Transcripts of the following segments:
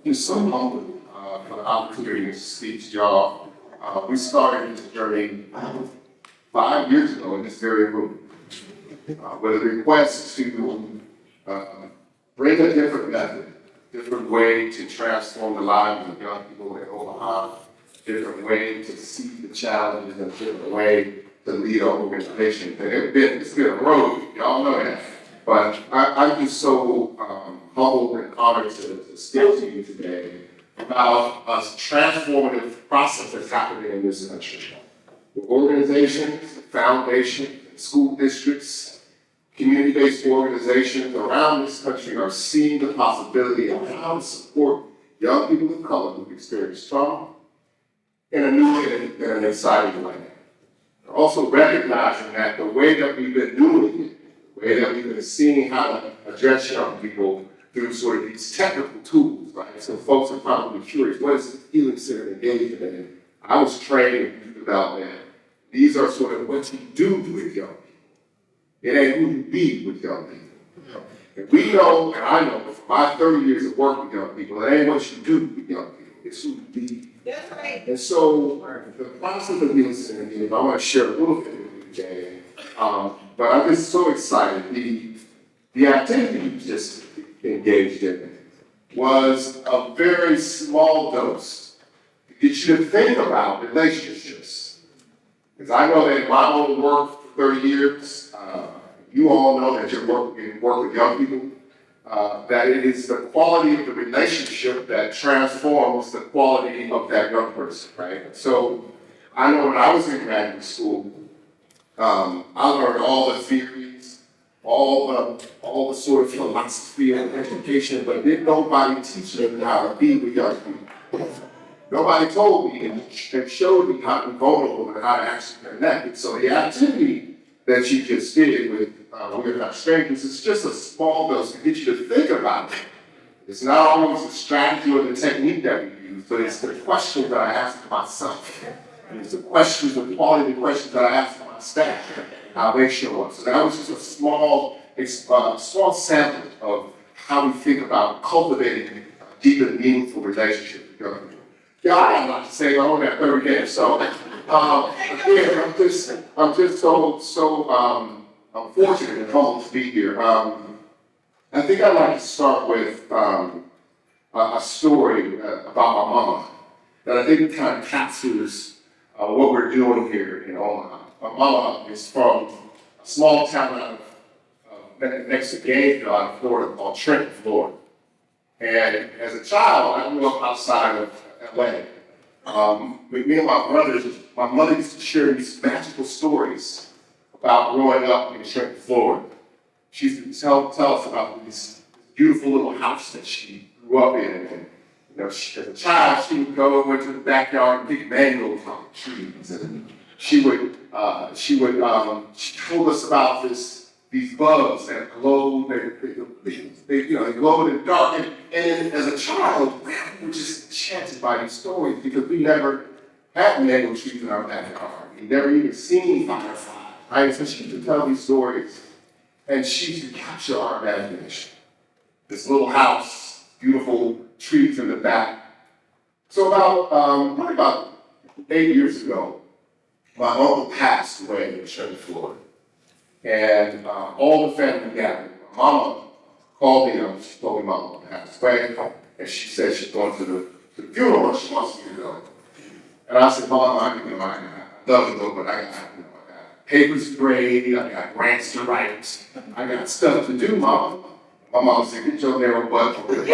He's so humble for the opportunity to speak to y'all. We started this journey 5 years ago in this very room with a request to uh, bring a different method, different way to transform the lives of young people in Omaha, different way to see the challenges, and a different way to lead our organization. And it's been a road, y'all know that. But I'm just so humbled and honored to speak to you today about a transformative process that's happening in this country. The organizations, foundations, school districts, community-based organizations around this country are seeing the possibility of how to support young people of color who've experienced trauma in a new and an exciting way. They're also recognizing that the way that we've been doing it, the way that we've been seeing how to address young people through sort of these technical tools, right? So folks are probably curious, what is healing centered engagement? And I was trained in youth development. These are sort of what you do with young people. It ain't who you be with young people. And we know, and I know from my 30 years of work with young people, it ain't what you do with young people, it's who you be. That's right. And so the process of healing centered engagement, I want to share a little bit with you today. But I'm just so excited. The activity you just engaged in was a very small dose to get you to think about relationships. Because I know that in my own work for 30 years, you all know that you work with young people, that it is the quality of the relationship that transforms the quality of that young person, right? So I know when I was in graduate school, I learned all the theories, all the sort of philosophy and education, but didn't nobody teach me how to be with young people. Nobody told me and showed me how to be vulnerable and how to actually connect. And so the activity that you just did with We're Not Strangers is just a small dose to get you to think about it. It's not always the strategy or the technique that we use, but it's the questions that I ask myself. And it's the questions, the quality of the questions that I ask my staff, how they show up. So that was just a small sample of how we think about cultivating deep and meaningful relationships with young people. Yeah, I got a lot to say on that third day. So again, I'm just so I'm fortunate and humbled to be here. I think I'd like to start with a story about my mama that I think kind of captures what we're doing here in Omaha. My mama is from a small town out of next to Gainesville, out of Florida, called Trenton, Florida. And as a child, I grew up outside of LA. With me and my brothers, my mother used to share these magical stories about growing up in Trenton, Florida. She used to tell us about this beautiful little house that she grew up in. And, you know, as a child, she would go into the backyard and pick mangoes on the trees. And she told us about these bugs that glowed, they glowed in the dark. And as a child, we were just enchanted by these stories because we never had mango trees in our backyard. We never even seen fireflies, right? So she used to tell these stories, and she used to capture our imagination. This little house, beautiful trees in the back. So probably about 8 years ago, my uncle passed away in Shawn, Florida. And all the family gathered. My mama called me up. She told me my uncle passed away. And she said she's going to the funeral and she wants me to go. And I said, Mama, I love to go, but I got papers to grade, I got grants to write, I got stuff to do, Mama. My mom said, get your narrow butt over there.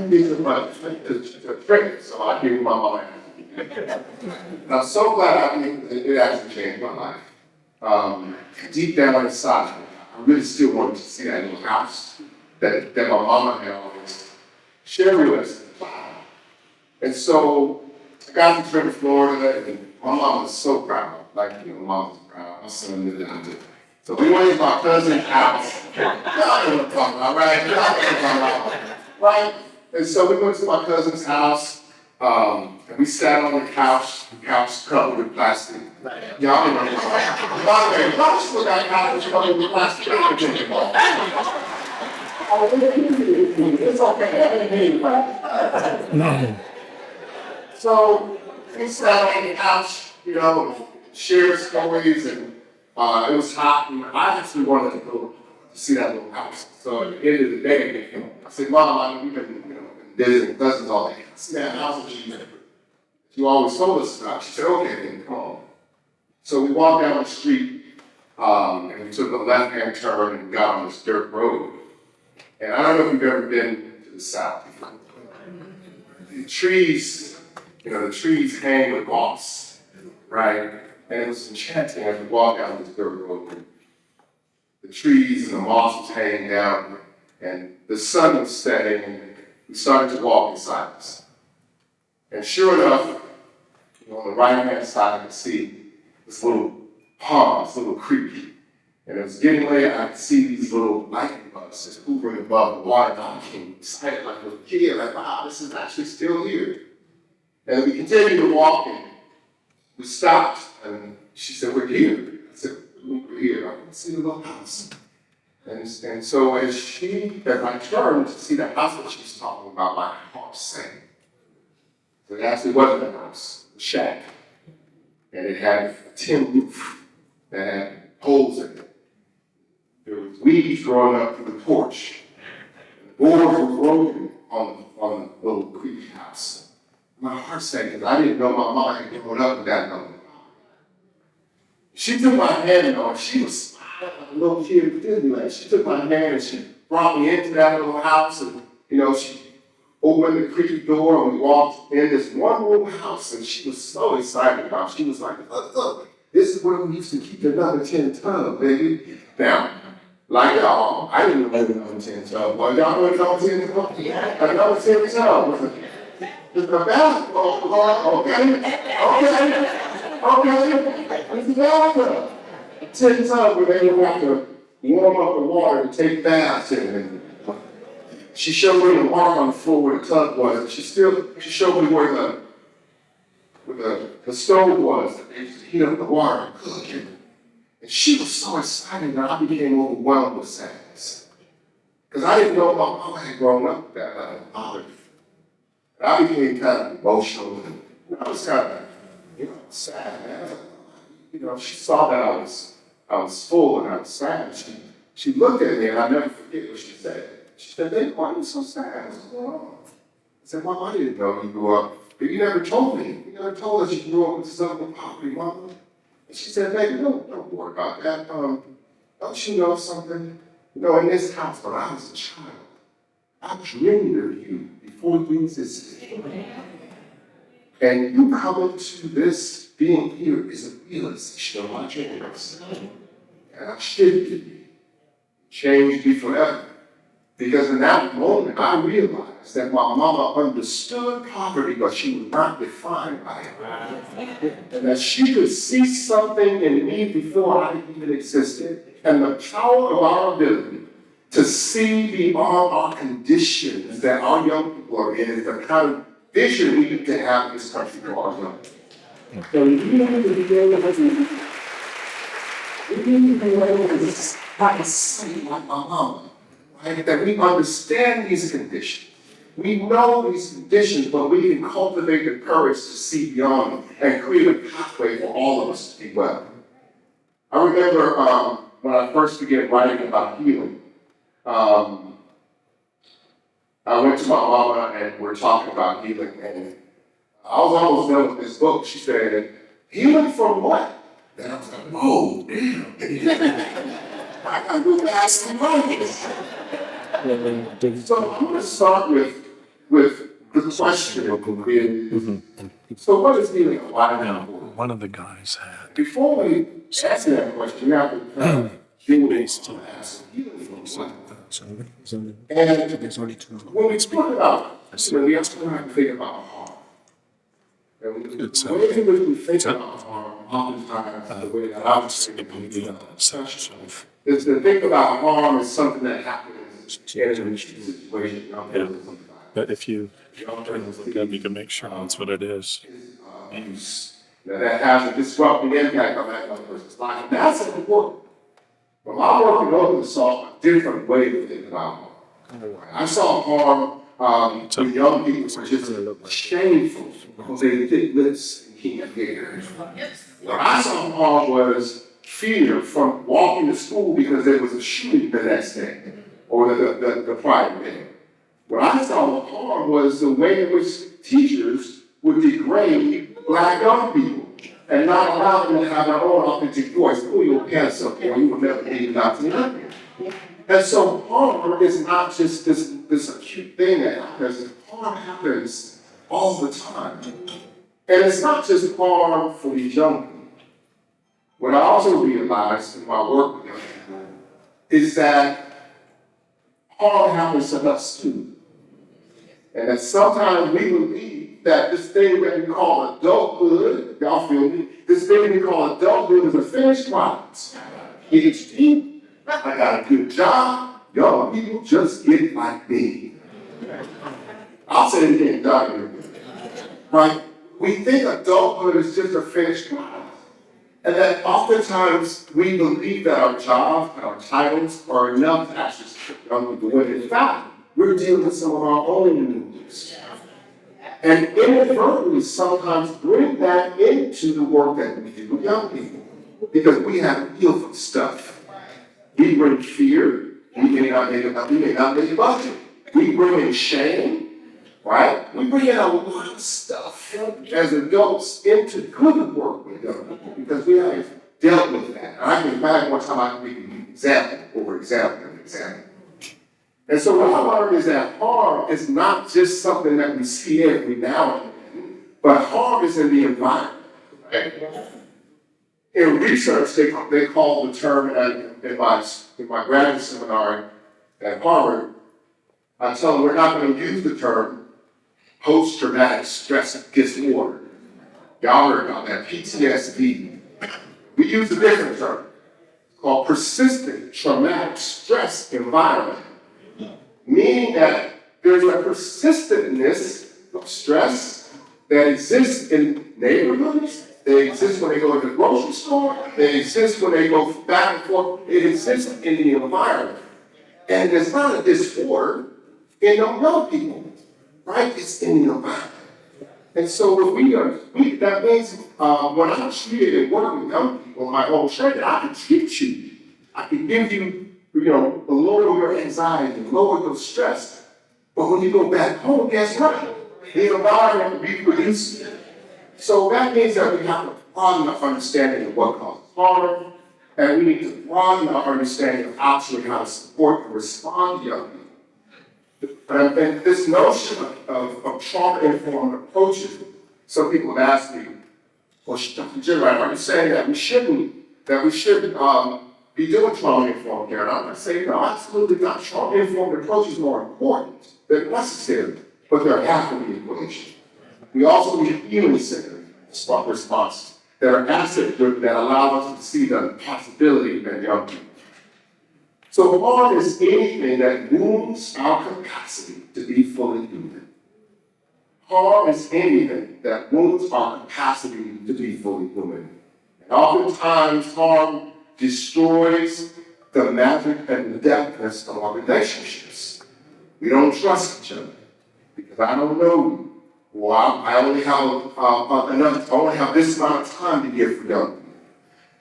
Get your butt to drink. So I gave my mama. And I'm so glad it actually changed my life. Deep down inside, I really still wanted to see that little house that my mama had always shared with us. And so I got to Trenton, Florida, and my mom was so proud. Like, my mom was proud. My son lived down there. So we went to my cousin's house. Y'all know what I'm talking about, right? Y'all know what I'm talking about, right? And so we went to my cousin's house, And we sat on the couch covered with plastic. Y'all remember? By the way, y'all still got couch covered with plastic. It's okay. So we sat on the couch, shared stories, and it was hot, and I actually wanted to go see that little house. So at the end of the day, I said, Mom, we've been, visiting cousins all day. I see that house that you always told us about. She said, okay, then come on. So we walked down the street, and we took a left-hand turn and got on this dirt road. And I don't know if you've ever been to the South before. The trees hang with moss, right? And it was enchanting as we walked down this dirt road. The trees and the moss was hanging down, and the sun was setting, and we started to walk in silence. And sure enough, on the right-hand side, I could see this little pond, this little creek. And it was getting late, I could see these little lightning bugs just hovering above the water. And I became excited like a little kid, like, wow, this is actually still here. And we continued to walk, and we stopped, and she said, we're here. I said, we're here. I can see the little house. And so as I turned to see the house that she was talking about, my heart sank. So it actually wasn't a house, a shack. And it had a tin roof that had holes in it. There was weeds growing up through the porch. The boards were broken on the little creek house. My heart sank because I didn't know my mom had grown up with that number. She took my hand, though, and she was smiling like a little kid at Disneyland. She took my hand and she brought me into that little house, and she opened the creaky door and we walked in this one little house, and she was so excited about it. She was like, look, this is where we used to keep the number 10 tub, baby. Now, like y'all, I didn't know what the number 10 tub was. Y'all know what the number 10 tub was? A number 10 tub was it's a basketball court, okay. It's a basketball. A 10 tub where they would have to warm up the water to take baths in. And she showed me the mark on the floor where the tub was, and she showed me where the stove was. They used to heat up the water and cook it. And she was so excited that I became overwhelmed with sadness. Because I didn't know my mama had grown up with that father. I became kind of emotional, and I was kind of, sad, man. She saw that I was full and I was sad. She looked at me, and I'll never forget what she said. She said, "Baby, why are you so sad? What's going on?" I said, "Mom, I didn't know you grew up. But you never told me. You never told us you grew up with some poverty, Mama." And she said, "Baby, don't worry about that. Don't you know something? In this house, when I was a child, I dreamed of you before you existed. And you coming to this being here is a realization of my dreams. And I shifted you, changed you forever. Because in that moment, I realized that my mama understood poverty, but she was not defined by it. And that she could see something in me before I even existed. And the power of our ability to see beyond our conditions that our young people are in is the kind of vision we need to have in this country for our young people. So we need to be able to have a sight like my mama. Right? That we understand these conditions. We know these conditions, but we can cultivate the courage to see beyond them and create a pathway for all of us to be well. I remember when I first began writing about healing, I went to my mama and we're talking about healing, and I was almost done with this book. She said, "Healing from what?" And I was like, "Oh, damn." I gotta go ask some monkeys. So I'm going to start with the question is, so what is healing? Why now? One of the guys had. Before we answer that question, we have to deal with to ask healing from what? And when we talk about, we have to think about harm. And the way in which we think about harm, oftentimes, the way that I was thinking is to think about harm as something that happens in an acute situation. But if you look up, you can make sure that's what it is. Abuse. Now, that has a disrupting impact on that young person's life. And that's important. But my work in Oakland saw a different way to think about harm. I saw harm with young people which is shameful because they thick lips and can't hear. What I saw harm was fear from walking to school because there was a shooting the next day or the prior day. What I saw harm was the way in which teachers would degrade black young people and not allow them to have their own authentic voice. Oh, you'll pass up, or you will never be not to nothing. And so harm is not just this acute thing that happens. Harm happens all the time. And it's not just harm for these young people. What I also realized in my work with young people is that harm happens to us too. And that sometimes we believe that this thing that we call adulthood, y'all feel me? This thing we call adulthood is a finished product. PhD, I got a good job, young people just get like me. I'll say it again, Dr. Right? We think adulthood is just a finished product. And that oftentimes we believe that our jobs and our titles are enough to actually strip young people women. In fact, we're dealing with some of our own news. And inadvertently sometimes bring that into the work that we do with young people. Because we have to deal with stuff. We bring fear, we may not make a budget. We bring in shame, right? We bring in a lot of stuff as adults into good work with young people because we haven't dealt with that. And I can imagine one time I can make an example over example. And so what I learned is that harm is not just something that we see every now and then, but harm is in the environment. Right? In research, they call the term, in my graduate seminar at Harvard, I tell them we're not going to use the term post-traumatic stress disorder. Y'all heard about that, PTSD. We use a different term called persistent traumatic stress environment. Meaning that there's a persistentness of stress that exists in neighborhoods, they exist when they go to the grocery store, they exist when they go back and forth, it exists in the environment. And it's not a disorder in young people, right? It's in the environment. And so that means when I'm treated and work with young people, my own training, I can treat you. I can give you lower your anxiety, lower your stress. But when you go back home, guess what? The environment reproduces it. So that means that we have to broaden our understanding of what causes harm, and we need to broaden our understanding of actually how to support and respond to young people. And this notion of trauma-informed approaches, some people have asked me, well, Dr. Ginwright, are you saying that we shouldn't be doing trauma-informed care? And I'm going to say, no, absolutely not. Trauma-informed approach is more important. They're necessary, but they're half of the equation. We also need healing-centered responses that are asset-driven, that allow us to see the possibility in young people. So harm is anything that wounds our capacity to be fully human. Harm is anything that wounds our capacity to be fully human. And oftentimes harm destroys the magic and the depthness of our relationships. We don't trust each other because I don't know you. Or I only have this amount of time to give for young people.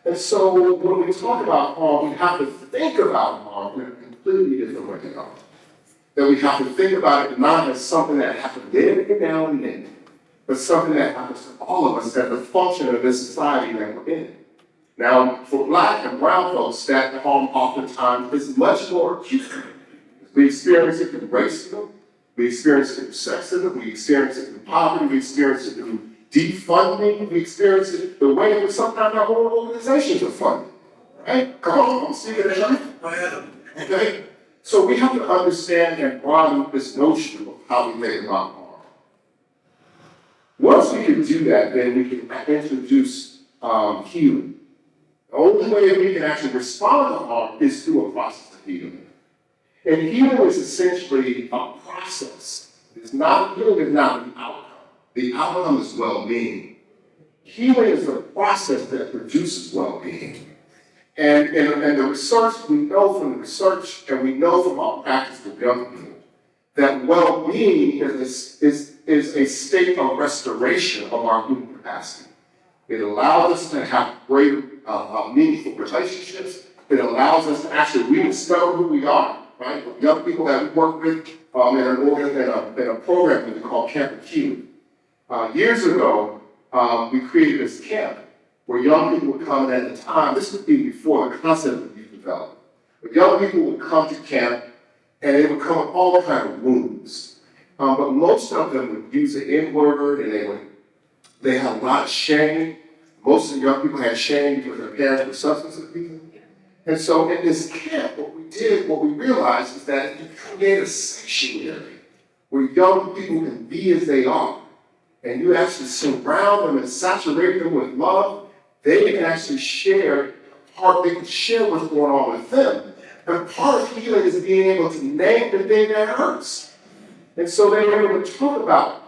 And so when we talk about harm, we have to think about harm in a completely different way. That we have to think about it not as something that happens every now and then, but something that happens to all of us as a function of this society that we're in. Now, for Black and brown folks, that harm oftentimes is much more acute. We experience it through racism, we experience it through sexism, we experience it through poverty, we experience it through defunding, we experience it the way in which sometimes our whole organizations are funded. Right? Come on, I'm seeing it. Okay? So we have to understand and broaden this notion of how we think about harm. Once we can do that, then we can introduce healing. The only way we can actually respond to harm is through a process of healing. And healing is essentially a process Healing is not the outcome. The outcome is well-being. Healing is the process that produces well-being. And the research, we know from the research and we know from our practice with young people that well-being is a state of restoration of our human capacity. It allows us to have greater, meaningful relationships. It allows us to actually rediscover who we are, right? Young people that we work with in a program we call Camp of Healing. Years ago, we created this camp where young people would come in at the time. This would be before the concept of youth development. But young people would come to camp and they would come with all kinds of wounds. But most of them would use the N-word and they had a lot of shame. Most of the young people had shame because their parents were substance abusers. And so in this camp, what we realized is that you create a sanctuary where young people can be as they are. And you actually surround them and saturate them with love. They can actually share what's going on with them. And part of healing is being able to name the thing that hurts. And so they were able to talk about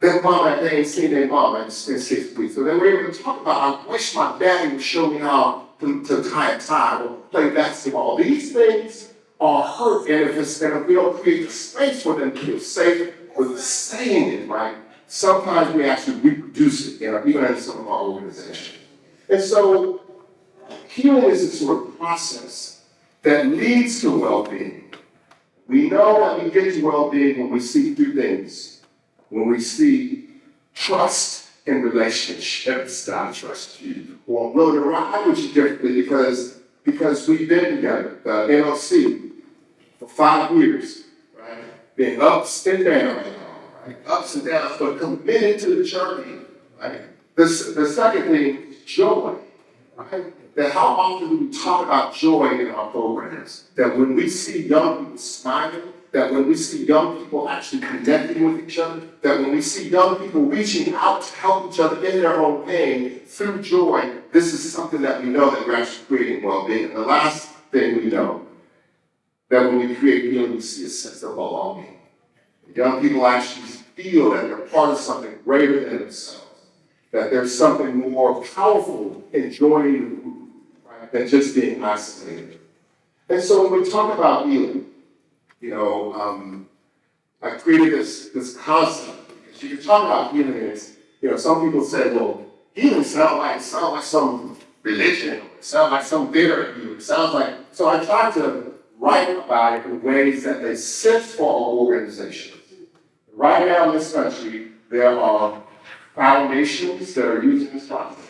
their mama, they ain't seen their mama in 6 weeks. So they were able to talk about, I wish my daddy would show me how to tie a tie or play basketball. These things are hurt, and if we don't create the space for them to feel safe with saying it, right, sometimes we actually reproduce it, even in some of our organizations. And so healing is a sort of process that leads to well-being. We know that we get to well-being when we see two things. When we see trust in relationships, I trust you. Or notoriety, which is differently because we've been together, the NLC, for 5 years, right? Been ups and downs, right? Ups and downs, but committed to the journey, right? The second thing is joy, right? That how often do we talk about joy in our programs? That when we see young people smiling, that when we see young people actually connecting with each other, that when we see young people reaching out to help each other in their own pain through joy, this is something that we know that we're actually creating well-being. And the last thing we know, that when we create healing, we see a sense of belonging. Young people actually feel that they're part of something greater than themselves, that there's something more powerful in joining the group, right, than just being isolated. And so when we talk about healing, I created this concept because you can talk about healing as, some people say, well, healing sounds like some religion, it sounds like some bitter healing, so I tried to write about it in ways that make sense for our organizations. Right now in this country, there are foundations that are using this process.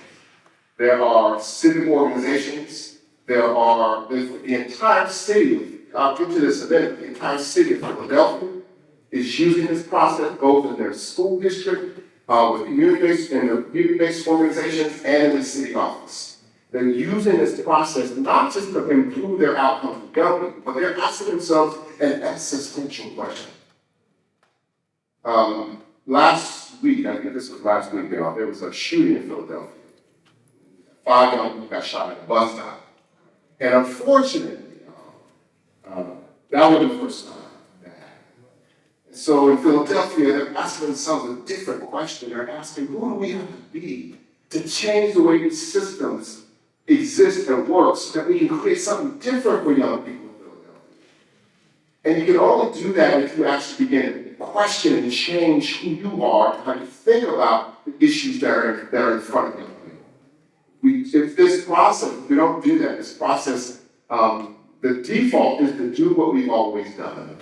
There are civic organizations, there's the entire city. I'll get to this event. The entire city of Philadelphia is using this process both in their school district, with community-based organizations, and in the city office. They're using this process not just to improve their outcomes with government, but they're asking themselves an existential question. Last week, I think this was last week, there was a shooting in Philadelphia. 5 young people got shot at a bus stop. And unfortunately, that was the first time that happened. So in Philadelphia, they're asking themselves a different question. They're asking, who do we have to be to change the way these systems exist and work so that we can create something different for young people in Philadelphia? And you can only do that if you actually begin to question and change who you are and how you think about the issues that are in front of you. If we don't do that, this process, the default is to do what we've always done.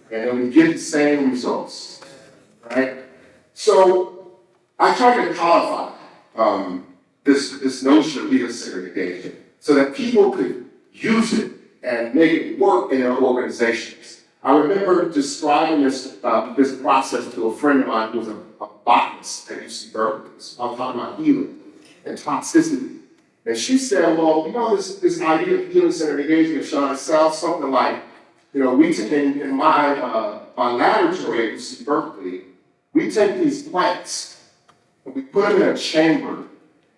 And then we get the same results, right? So I tried to codify this notion of leader-centered engagement so that people could use it and make it work in their organizations. I remember describing this process to a friend of mine who was a botanist at UC Berkeley. I was talking about healing and toxicity. And she said, well, this idea of healing-centered engagement, Shawn, it sounds something like, in my laboratory at UC Berkeley, we take these plants and we put them in a chamber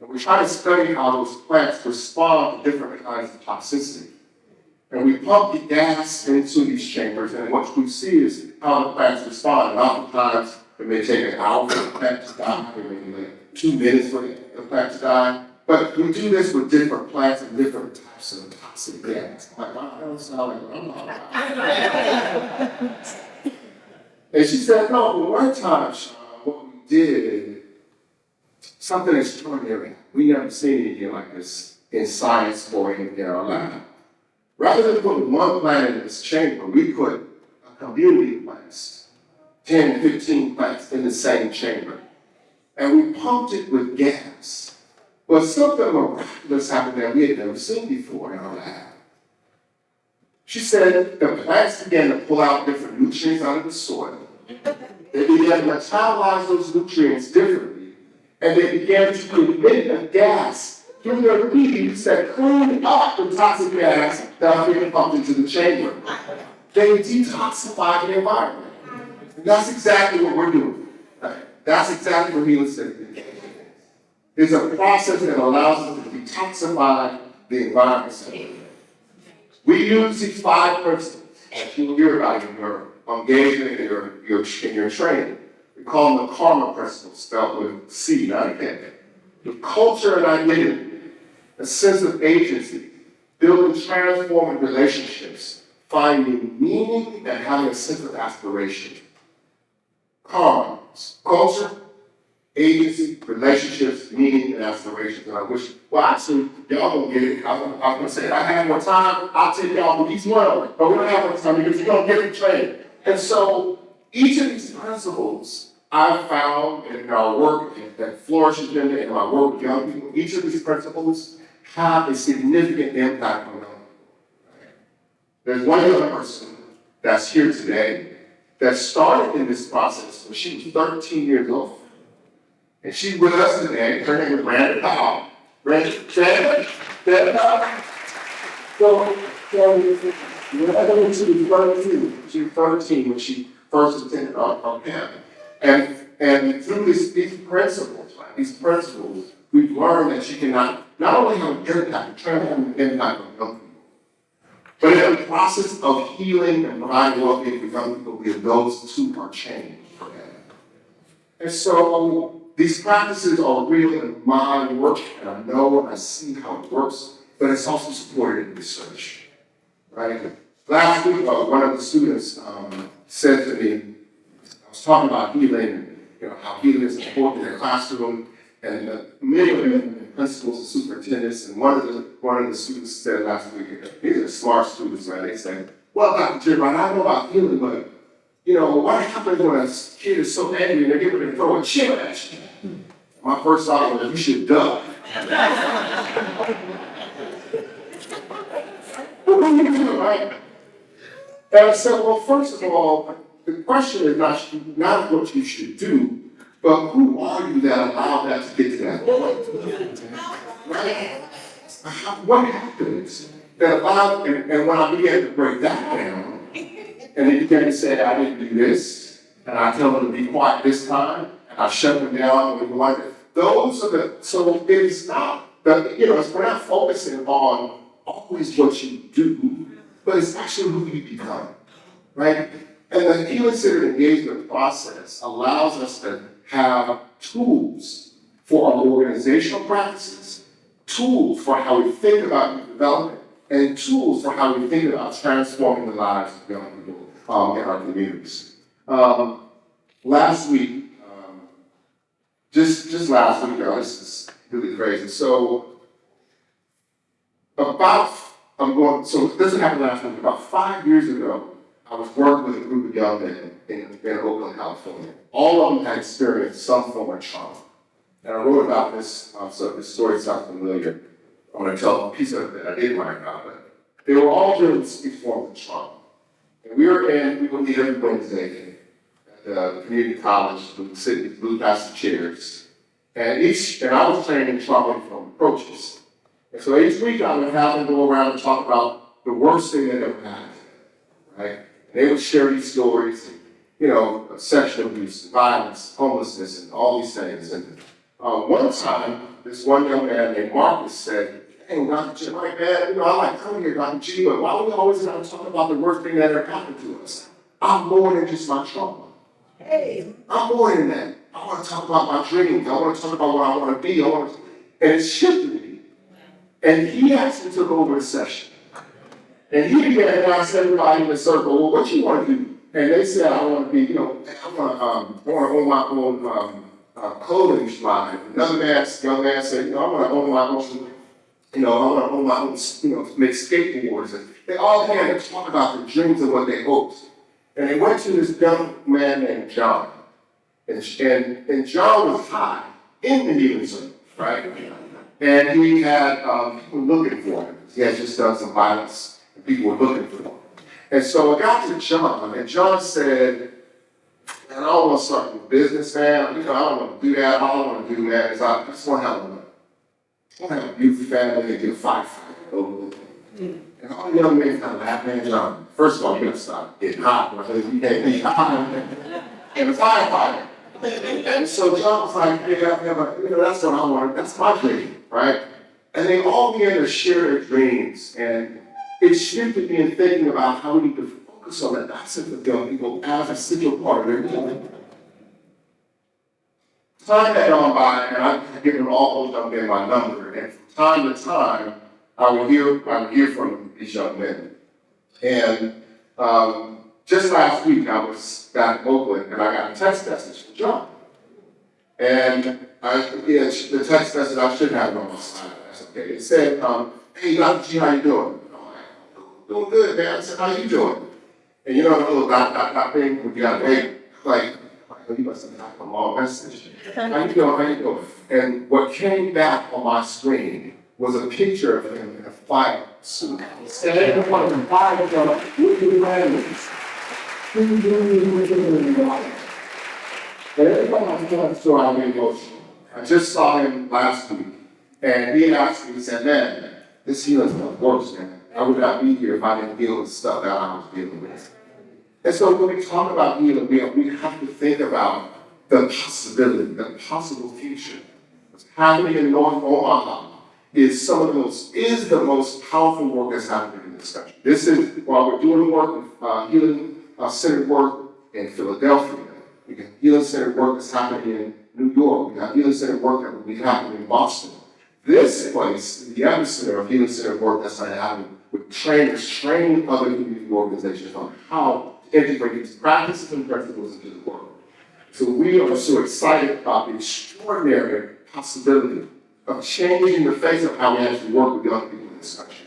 and we try to study how those plants respond to different kinds of toxicity. And we pump the gas into these chambers, and what we see is how the plants respond. And oftentimes, it may take an hour for the plant to die, or maybe like 2 minutes for the plant to die. But we do this with different plants and different types of toxic gas. Like, I don't sound like what I'm talking about. And she said, no, but one time, Shawn, what we did, something extraordinary. We never seen anything like this in science or in our lab. Rather than put one plant in this chamber, we put a community of plants, 10, 15 plants in the same chamber. And we pumped it with gas. Well, something miraculous happened that we had never seen before in our lab. She said the plants began to pull out different nutrients out of the soil. They began to metabolize those nutrients differently, and they began to emit a gas through their leaves that cleaned up the toxic gas that was being pumped into the chamber. They detoxified the environment. And that's exactly what we're doing. Right? That's exactly what healing center is. It's a process that allows us to detoxify the environment. We use these 5 principles that you hear about in your engagement, in your training. We call them the karma principles, spelled with C, not a K. The culture and identity, a sense of agency, building transforming relationships, finding meaning, and having a sense of aspiration. Karma, culture, agency, relationships, meaning, and aspirations. And I wish, well, actually, y'all don't get it. I'm going to say, if I have more time, I'll take y'all with each one of them. But we don't have more time because you're going to get it trained. And so, each of these principles I've found in our work that flourishes in my work with young people, each of these principles have a significant impact on young people. There's one young person that's here today that started in this process when she was 13 years old. And she's with us today. Her name is Randy Powell. Randy, stand up. So, she was 13. She was 13 when she first attended our camp. And through these principles, we've learned that you can not only have an impact, transform an impact on young people, but in the process of healing and providing well-being for young people, the adults too are changed forever. And so these practices are real in my work, and I know and I see how it works, but it's also supported in research, right? Last week, one of the students said to me, I was talking about healing, and how healing is important in the classroom, and many of them principals and superintendents, and one of the students said last week, these are smart students, right? They said, well, Dr. Ginwright, I know about healing, but what happens when a kid is so angry and they're getting ready to throw a chip at you? My first thought was, you should duck. What do you do, right? And I said, well, first of all, the question is not what you should do, but who are you that allowed that to get to that point? Right? What happens that allowed, and when I began to break that down, and they began to say, I didn't do this, and I tell them to be quiet this time, and I shut them down, and like those are so it is not, we're not focusing on always what you do, but it's actually who you become, right? And the healing-centered engagement process allows us to have tools for our organizational practices, tools for how we think about youth development, and tools for how we think about transforming the lives of young people in our communities. Last week, just last week, this is really crazy. So this happened last week. About 5 years ago, I was working with a group of young men in Oakland, California. All of them had experienced some form of trauma. And I wrote about this, so this story sounds familiar. I'm going to tell a piece of it that I didn't write about, but they were all dealing with these forms of trauma. And we would meet every Wednesday at the community college, we would sit in blue plastic chairs. And I was training trauma-informed approaches. And so each week I would have them go around and talk about the worst thing that ever happened, right? And they would share these stories, of sexual abuse, violence, homelessness, and all these things. And one time, this one young man named Marcus said, hey, Dr. Ginwright, man, I like coming here, Dr. G, but why we always gotta talk about the worst thing that ever happened to us? I'm more than just my trauma. I'm more than that. I want to talk about my dreams. I want to talk about what I want to be. And it shifted me. And he actually took over the session. And he began to ask everybody in the circle, well, what you want to do? And they said, I want to be, I want to own my own clothing line. Another young man said, I want to own my own, I want to own my own, make skateboards. And they all began to talk about their dreams and what they hoped. And they went to this young man named John. And John was high in the healing circle, right? And he had people looking for him. He had just done some violence, and people were looking for him. And so it got to John, and John said, man, I don't want to start a business, man. I don't want to do that. All I want to do, man, is I just want to have a beautiful family and be a firefighter. And all the young men kind of laughed, man, John, first of all, you got to stop getting hot, right? You can't be hot and a firefighter. And so John was like, yeah, that's what I want. That's my dream, right? And they all began to share their dreams. And it shifted me in thinking about how we need to focus on that aspect of young people as a central part of their life. Time had gone by, and I've given all those young men my number. And from time to time, I would hear from these young men. And just last week, I was back in Oakland, and I got a text message from John. And the text message, I should have it on my slide. That's okay. It said, hey, Dr. G, how you doing? I'm like, doing good, man. I said, how you doing? And the little dot thing, when you got a baby, like, you must have got a long message. How you doing? How you doing? And what came back on my screen was a picture of him in a fire suit. Standing in front of the fire, and everybody has to story I'm emotional. I just saw him last week, and he asked me, he said, man, this healing stuff works, man. I would not be here if I didn't deal with stuff that I was dealing with. And so when we talk about healing, we have to think about the possibility, the possible future. What's happening in North Omaha is the most powerful work that's happening in this country. This is, while we're doing work, healing centered work in Philadelphia, we got healing centered work that's happening in New York, we got healing centered work that will be happening in Boston. This place is the epicenter of healing centered work that's going to happen with trainers training other community organizations on how to integrate these practices and principles into the world. So we are so excited about the extraordinary possibility of changing the face of how we actually work with young people in this country.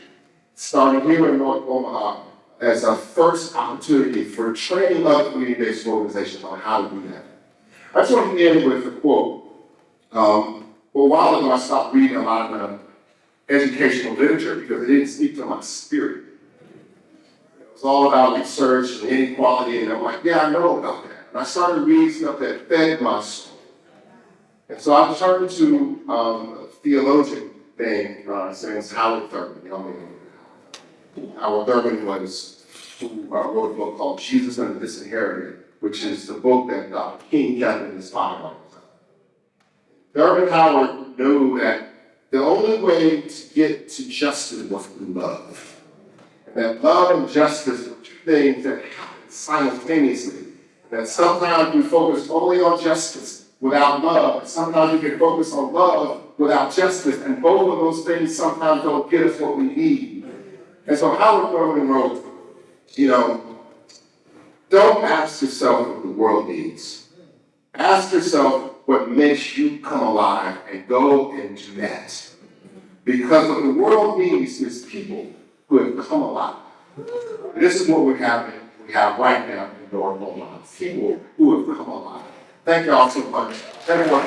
Starting here in North Omaha as a first opportunity for training other community-based organizations on how to do that. I just want to end with a quote. A while ago, I stopped reading a lot of educational literature because it didn't speak to my spirit. It was all about research and inequality, and I'm like, yeah, I know about that. And I started reading stuff that fed my soul. And so I turned to a theologian named Howard Thurman. Howard Thurman was who wrote a book called Jesus and the Disinherited, which is the book that King kept in his pocket. Thurman Howard knew that the only way to get to justice was through love. And that love and justice are two things that happen simultaneously. That sometimes we focus only on justice without love. Sometimes we can focus on love without justice. And both of those things sometimes don't get us what we need. And so Howard Thurman wrote, don't ask yourself what the world needs. Ask yourself what makes you come alive and go and do that. Because what the world needs is people who have come alive. This is what we have right now in North Omaha. People who have come alive. Thank you all so much. Everyone.